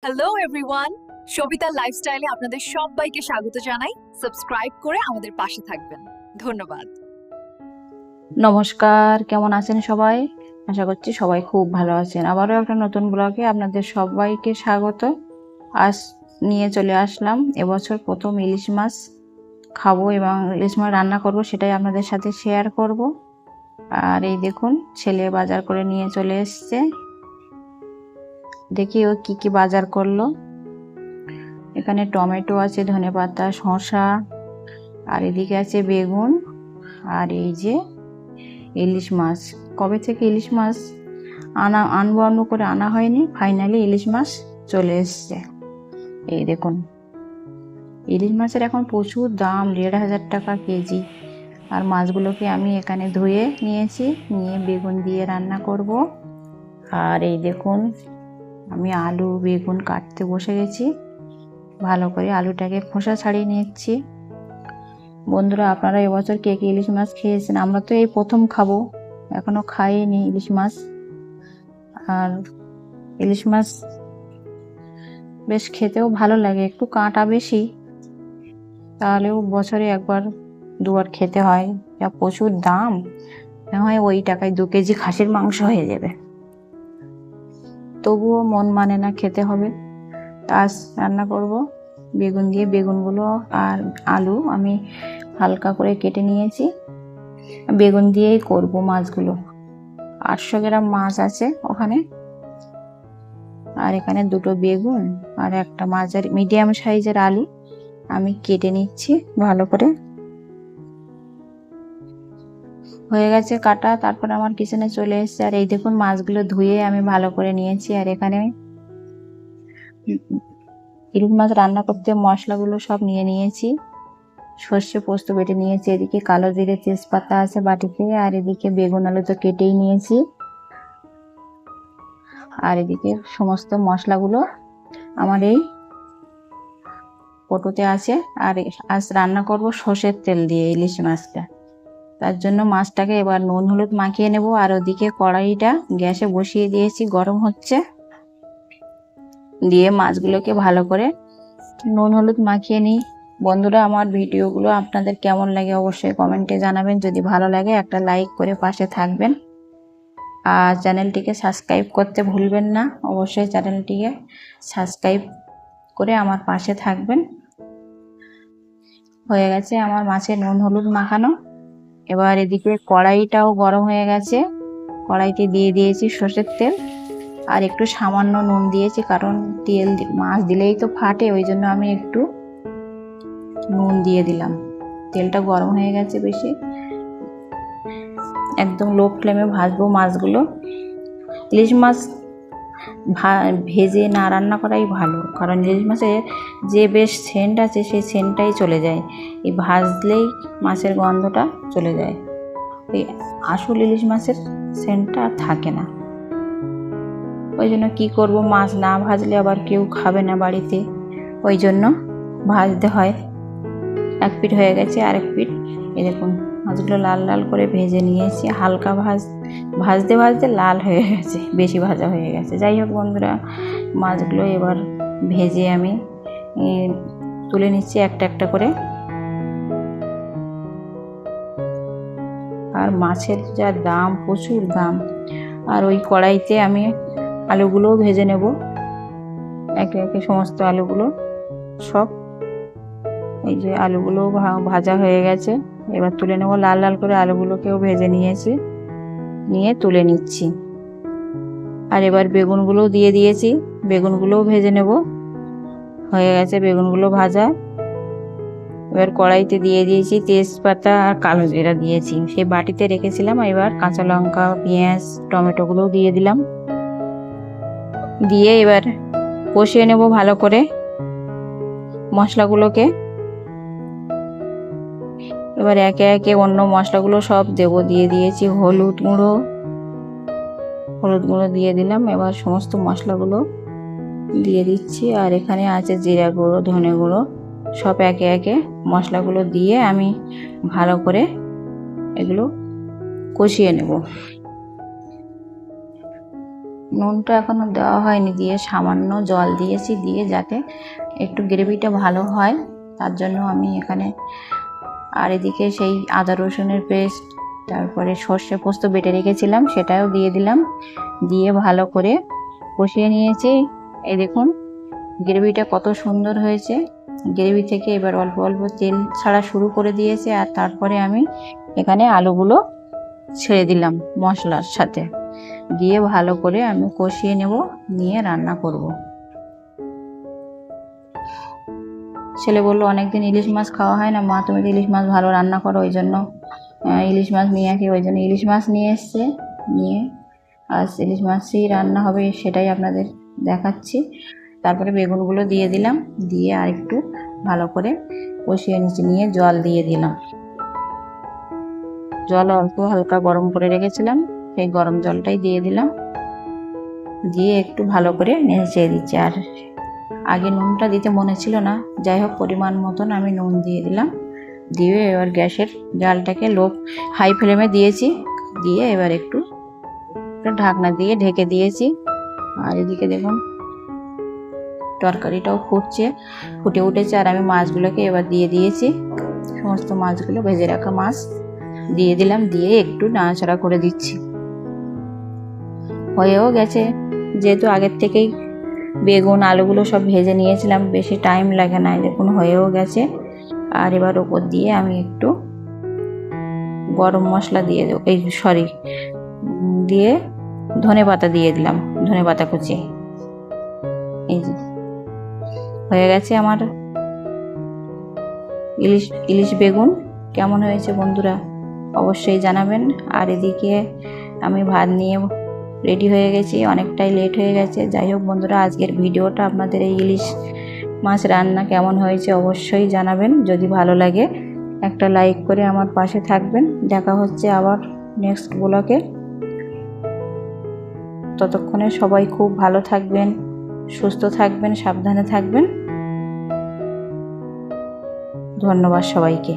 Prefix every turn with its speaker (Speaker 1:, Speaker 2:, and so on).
Speaker 1: Hello everyone, Sabita লাইফস্টাইলে আপনাদের সবাইকে স্বাগত জানাই। সাবস্ক্রাইব করে আমাদের পাশে থাকবেন। ধন্যবাদ।
Speaker 2: নমস্কার, কেমন আছেন সবাই? আশা করছি সবাই খুব ভালো আছেন। আবারও একটা নতুন ব্লগে আপনাদের সবাইকে স্বাগত। আজ নিয়ে চলে আসলাম এবছর প্রথম ইলিশ মাছ খাবো এবং ইলিশ মাছ রান্না করব, সেটাই আপনাদের সাথে শেয়ার করব। আর এই দেখুন, ছেলে বাজার করে নিয়ে চলে এসছে। দেখি ও কি কি বাজার করলো। এখানে টমেটো আছে, ধনেপাতা, শসা, আর এদিকে আছে বেগুন, আর এই যে ইলিশ মাছ। কবে থেকে ইলিশ মাছ আনবো করে আনা হয়নি, ফাইনালি ইলিশ মাছ চলে এসছে। এই দেখুন, ইলিশ মাছের এখন প্রচুর দাম, 1,500 টাকা কেজি। আর মাছগুলোকে আমি এখানে ধুয়ে নিয়েছি, নিয়ে বেগুন দিয়ে রান্না করব। আর এই দেখুন, আমি আলু বেগুন কাটতে বসে গেছি। ভালো করে আলুটাকে খোসা ছাড়িয়ে নিচ্ছি। বন্ধুরা, আপনারা এবছর কে কে ইলিশ মাছ খেয়েছেন? আমরা তো এই প্রথম খাবো, এখনো খাইনি ইলিশ মাছ। আর ইলিশ মাছ বেশ খেতেও ভালো লাগে, একটু কাঁটা বেশি, তাহলেও বছরে একবার দুবার খেতে হয়। যা প্রচুর দাম, হয় ওই টাকায় 2 কেজি খাসির মাংস হয়ে যাবে। তবুও মন মানে না, খেতে হবে। আজ রান্না করব বেগুন দিয়ে। বেগুনগুলো আর আলু আমি হালকা করে কেটে নিয়েছি, বেগুন দিয়েই করব মাছগুলো। 800 গ্রাম মাছ আছে ওখানে। আর এখানে 2টো বেগুন আর একটা মাঝারি মিডিয়াম সাইজের আলু আমি কেটে নিচ্ছি ভালো করে। হয়ে গেছে কাটা, তারপর আমার কিচেনে চলে এসেছে। আর এই দেখুন, মাছগুলো ধুয়ে আমি ভালো করে নিয়েছি। আর এখানে ইলিশ মাছ রান্না করতে মশলাগুলো সব নিয়ে নিয়েছি। সর্ষে পোস্ত বেটে নিয়েছি, এদিকে কালো জিরে তেজপাতা আছে বাটিতে, আর এদিকে বেগুন আলু তো কেটেই নিয়েছি। আর এদিকে সমস্ত মশলাগুলো আমার এই কৌটোতে আছে। আর আজ রান্না করব সর্ষের তেল দিয়ে ইলিশ মাছটা। তার জন্য মাছটাকে এবার নুন হলুদ মাখিয়ে নেব। আর ওদিকে কড়াইটা গ্যাসে বসিয়ে দিয়েছি, গরম হচ্ছে। দিয়ে মাছগুলোকে ভালো করে নুন হলুদ মাখিয়ে নিই। বন্ধুরা, আমার ভিডিওগুলো আপনাদের কেমন লাগে অবশ্যই কমেন্টে জানাবেন। যদি ভালো লাগে একটা লাইক করে পাশে থাকবেন। আর চ্যানেলটিকে সাবস্ক্রাইব করতে ভুলবেন না, অবশ্যই চ্যানেলটিকে সাবস্ক্রাইব করে আমার পাশে থাকবেন। হয়ে গেছে আমার মাছের নুন হলুদ মাখানো। এবার এদিকে কড়াইটাও গরম হয়ে গেছে, কড়াইতে দিয়ে দিয়েছি সর্ষের তেল। আর একটু সামান্য নুন দিয়েছি, কারণ তেল মাছ দিলেই তো ফাটে, ওই জন্য আমি একটু নুন দিয়ে দিলাম। তেলটা গরম হয়ে গেছে বেশি, একদম লো ফ্লেমে ভাজবো মাছগুলো। ইলিশ মাছ ভেজে না রান্না করাই ভালো, কারণ ইলিশ মাছের যে বেশ সেন্ট আছে সেই সেন্টটাই চলে যায়, এই ভাজলেই মাছের গন্ধটা চলে যায়। এই আসল ইলিশ মাছের সেন্টটা থাকে না। ওই জন্য কী করবো, মাছ না ভাজলে আবার কেউ খাবে না বাড়িতে, ওই জন্য ভাজতে হয়। এক পিঠ হয়ে গেছে, আরেক পিঠ এই দেখুন মাছগুলো লাল লাল করে ভেজে নিয়েছি। হালকা ভাজতে ভাজতে লাল হয়ে গেছে, বেশি ভাজা হয়ে গেছে। যাই হোক বন্ধুরা, মাছগুলো এবার ভেজে আমি তুলে নিচ্ছি একটা একটা করে। আর মাছের যা দাম, প্রচুর দাম। আর ওই কড়াইতে আমি আলুগুলোও ভেজে নেব, একে একে সমস্ত আলুগুলো সব। এই যে আলুগুলো ভাজা হয়ে গেছে, এবার তুলে নেব। লাল লাল করে আলুগুলোকেও ভেজে নিয়েছি, নিয়ে তুলে নিচ্ছি। আর এবার বেগুনগুলোও দিয়ে দিয়েছি, বেগুনগুলোও ভেজে নেব। হয়ে গেছে বেগুনগুলো ভাজা। এবার কড়াইতে দিয়ে দিয়েছি তেজপাতা আর কালো জিরা দিয়েছি, সেই বাটিতে রেখেছিলাম। এবার কাঁচা লঙ্কা, পেঁয়াজ, টমেটোগুলোও দিয়ে দিলাম। দিয়ে এবার কষিয়ে নেব ভালো করে মশলাগুলোকে। এবার একে একে অন্য মশলাগুলো সব দেবো, দিয়ে দিয়েছি হলুদ গুঁড়ো দিয়ে দিলাম। এবার সমস্ত মশলাগুলো দিয়ে দিচ্ছি। আর এখানে আছে জিরা গুঁড়ো, ধনে গুঁড়ো, সব একে একে মশলাগুলো দিয়ে আমি ভালো করে এগুলো কষিয়ে নেব। নুনটা এখনো দেওয়া হয়নি, দিয়ে সামান্য জল দিয়েছি, দিয়ে যাতে একটু গ্রেভিটা ভালো হয় তার জন্য আমি এখানে। আর এদিকে সেই আদা রসুনের পেস্ট, তারপরে সর্ষে পোস্ত বেটে রেখেছিলাম সেটাও দিয়ে দিলাম, দিয়ে ভালো করে কষিয়ে নিয়েছি। এই দেখুন গ্রেভিটা কত সুন্দর হয়েছে। গ্রেভি থেকে এবার অল্প অল্প তেল ছাড়া শুরু করে দিয়েছে, আর তারপরে আমি এখানে আলুগুলো ছেড়ে দিলাম মশলার সাথে, দিয়ে ভালো করে আমি কষিয়ে নেব, নিয়ে রান্না করব। ছেলে বললো অনেকদিন ইলিশ মাছ খাওয়া হয় না মা, তুমি তো ইলিশ মাছ ভালো রান্না করো, ওই জন্য ইলিশ মাছ নিয়ে আসি। ওই জন্য ইলিশ মাছ নিয়ে এসছে, নিয়ে আজ ইলিশ মাছই রান্না হবে সেটাই আপনাদের দেখাচ্ছি। তারপরে বেগুনগুলো দিয়ে দিলাম, দিয়ে আর একটু ভালো করে কষিয়ে নিচে, নিয়ে জল দিয়ে দিলাম। জল অল্প হালকা গরম করে রেখেছিলাম, সেই গরম জলটাই দিয়ে দিলাম, দিয়ে একটু ভালো করে নেড়ে দিচ্ছি। আর আগে নুনটা দিতে মনে ছিল না, যাই হোক পরিমাণ মতন আমি নুন দিয়ে দিলাম। দিয়ে এবার গ্যাসের জালটাকে হাই ফ্লেমে দিয়েছি, দিয়ে এবার একটু ঢাকনা দিয়ে ঢেকে দিয়েছি। আর এদিকে দেখুন তরকারিটাও ফুটে উঠেছে, আর আমি মাছগুলোকে এবার দিয়ে দিয়েছি। সমস্ত মাছগুলো, ভেজে রাখা মাছ দিয়ে দিলাম, দিয়ে একটু নাড়াচাড়া করে দিচ্ছি। হয়েও গেছে, যেহেতু আগের থেকেই বেগুন আলুগুলো সব ভেজে নিয়েছিলাম, বেশি টাইম লাগে না। দেখুন হয়েও গেছে। আর এবার ওপর দিয়ে আমি একটু গরম মশলা দিয়ে দেবো, দিয়ে ধনে পাতা দিয়ে দিলাম, ধনে পাতা কুচি। এই যে হয়ে গেছে আমার ইলিশ বেগুন। কেমন হয়েছে বন্ধুরা অবশ্যই জানাবেন। আর এদিকে আমি ভাত নিয়ে রেডি হয়ে গেছি, অনেকটাই লেট হয়ে গেছে। যাই হোক বন্ধুরা, আজকের ভিডিওটা আপনাদের এই ইলিশ মাছ রান্না কেমন হয়েছে অবশ্যই জানাবেন। যদি ভালো লাগে একটা লাইক করে আমার পাশে থাকবেন। দেখা হচ্ছে আবার নেক্সট ব্লগে। ততক্ষণে সবাই খুব ভালো থাকবেন, সুস্থ থাকবেন, সাবধানে থাকবেন। ধন্যবাদ সবাইকে।